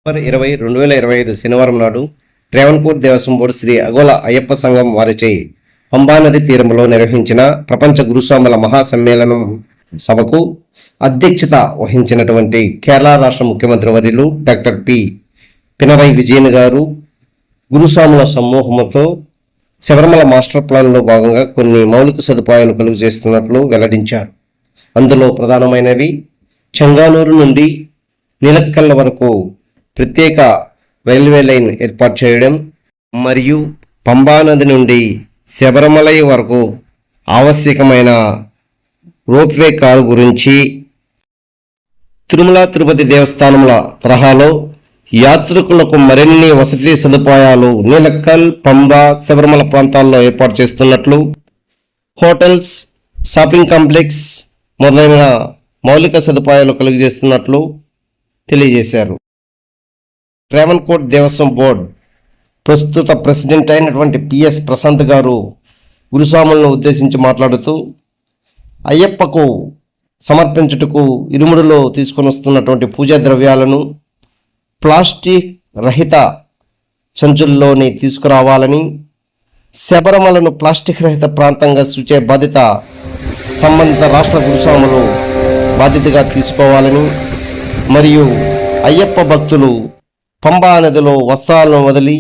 2025 శనివారం నాడు ట్రావెన్కోర్ దేవస్వం బోర్డు శ్రీ అగోల అయ్యప్ప సంఘం వారిచే పంబానది తీరంలో నిర్వహించిన ప్రపంచ గురుస్వాముల మహాసమ్మేళనం సభకు అధ్యక్షత వహించినటువంటి కేరళ రాష్ట్ర ముఖ్యమంత్రి వర్యులు డాక్టర్ పినరయి విజయన్ గారు గురుస్వాముల సమూహంతో శబరిమల మాస్టర్ ప్లాన్లో భాగంగా కొన్ని మౌలిక సదుపాయాలు కలుగు చేస్తున్నట్లు వెల్లడించారు. అందులో ప్రధానమైనవి చెంగానూరు నుండి నీలక్కల్ వరకు ప్రత్యేక రైల్వే లైన్ ఏర్పాటు చేయడం మరియు పంబానది నుండి శబరిమల వరకు ఆవశ్యకమైన రోప్వే కారు గురించి, తిరుమల తిరుపతి దేవస్థానముల తరహాలో యాత్రికులకు మరిన్ని వసతి సదుపాయాలు నీలక్కల్, పంబా, శబరిమల ప్రాంతాల్లో ఏర్పాటు చేస్తున్నట్లు, హోటల్స్, షాపింగ్ కాంప్లెక్స్ మొదలైన మౌలిక సదుపాయాలు కలుగజేస్తున్నట్లు తెలియజేశారు. ట్రావెన్కోర్ దేవస్వం బోర్డు ప్రస్తుత ప్రెసిడెంట్ అయినటువంటి పిఎస్ ప్రశాంత్ గారు గురుస్వాములను ఉద్దేశించి మాట్లాడుతూ, అయ్యప్పకు సమర్పించుటకు ఇరుముడిలో తీసుకొని వస్తున్నటువంటి పూజా ద్రవ్యాలను ప్లాస్టిక్ రహిత సంచుల్లోనే తీసుకురావాలని, శబరిమలను ప్లాస్టిక్ రహిత ప్రాంతంగా సూచే బాధ్యత సంబంధిత రాష్ట్ర గురుస్వాములు బాధ్యతగా తీసుకోవాలని, మరియు అయ్యప్ప భక్తులు పంబా నదిలో వస్త్రాలను వదిలి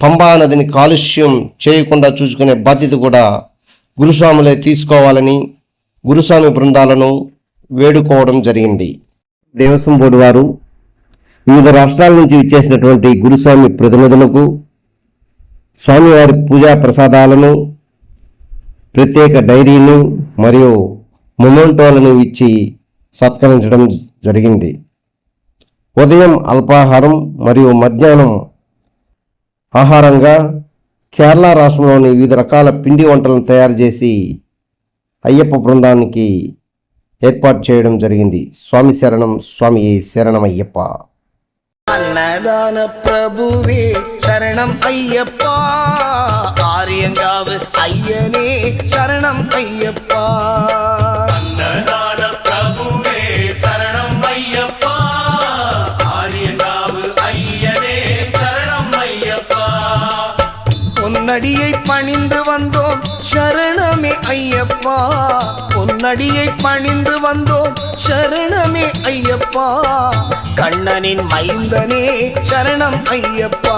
పంబా నదిని కాలుష్యం చేయకుండా చూసుకునే బాధ్యత కూడా గురుస్వాములే తీసుకోవాలని గురుస్వామి బృందాలను వేడుకోవడం జరిగింది. దేవస్వం బోర్డు వారు వివిధ రాష్ట్రాల నుంచి ఇచ్చేసినటువంటి గురుస్వామి ప్రతినిధులకు స్వామివారి పూజా ప్రసాదాలను, ప్రత్యేక డైరీని మరియు మొమెంటోలను ఇచ్చి సత్కరించడం జరిగింది. ఉదయం అల్పాహారం మరియు మధ్యాహ్నం ఆహారంగా కేరళ రాష్ట్రంలోని వివిధ రకాల పిండి వంటలను తయారు చేసి అయ్యప్ప బృందానికి ఏర్పాటు చేయడం జరిగింది. స్వామి శరణం, స్వామి శరణమయ్యప్ప. అన్నదాన ప్రభువే శరణం అయ్యప్ప, ఆర్యంగావు అయ్యనే శరణం అయ్యప్ప. అన్నదాన ప్రభువే శరణం అయ్యప్ప, ஆரியங்காவு ஐயனே சரணம் ஐயப்பா. பொன்னடியை பணிந்து வந்தோம் சரணமே ஐயப்பா, பொன்னடியை பணிந்து வந்தோம் சரணமே ஐயப்பா. கண்ணனின் மைந்தனே சரணம் ஐயப்பா.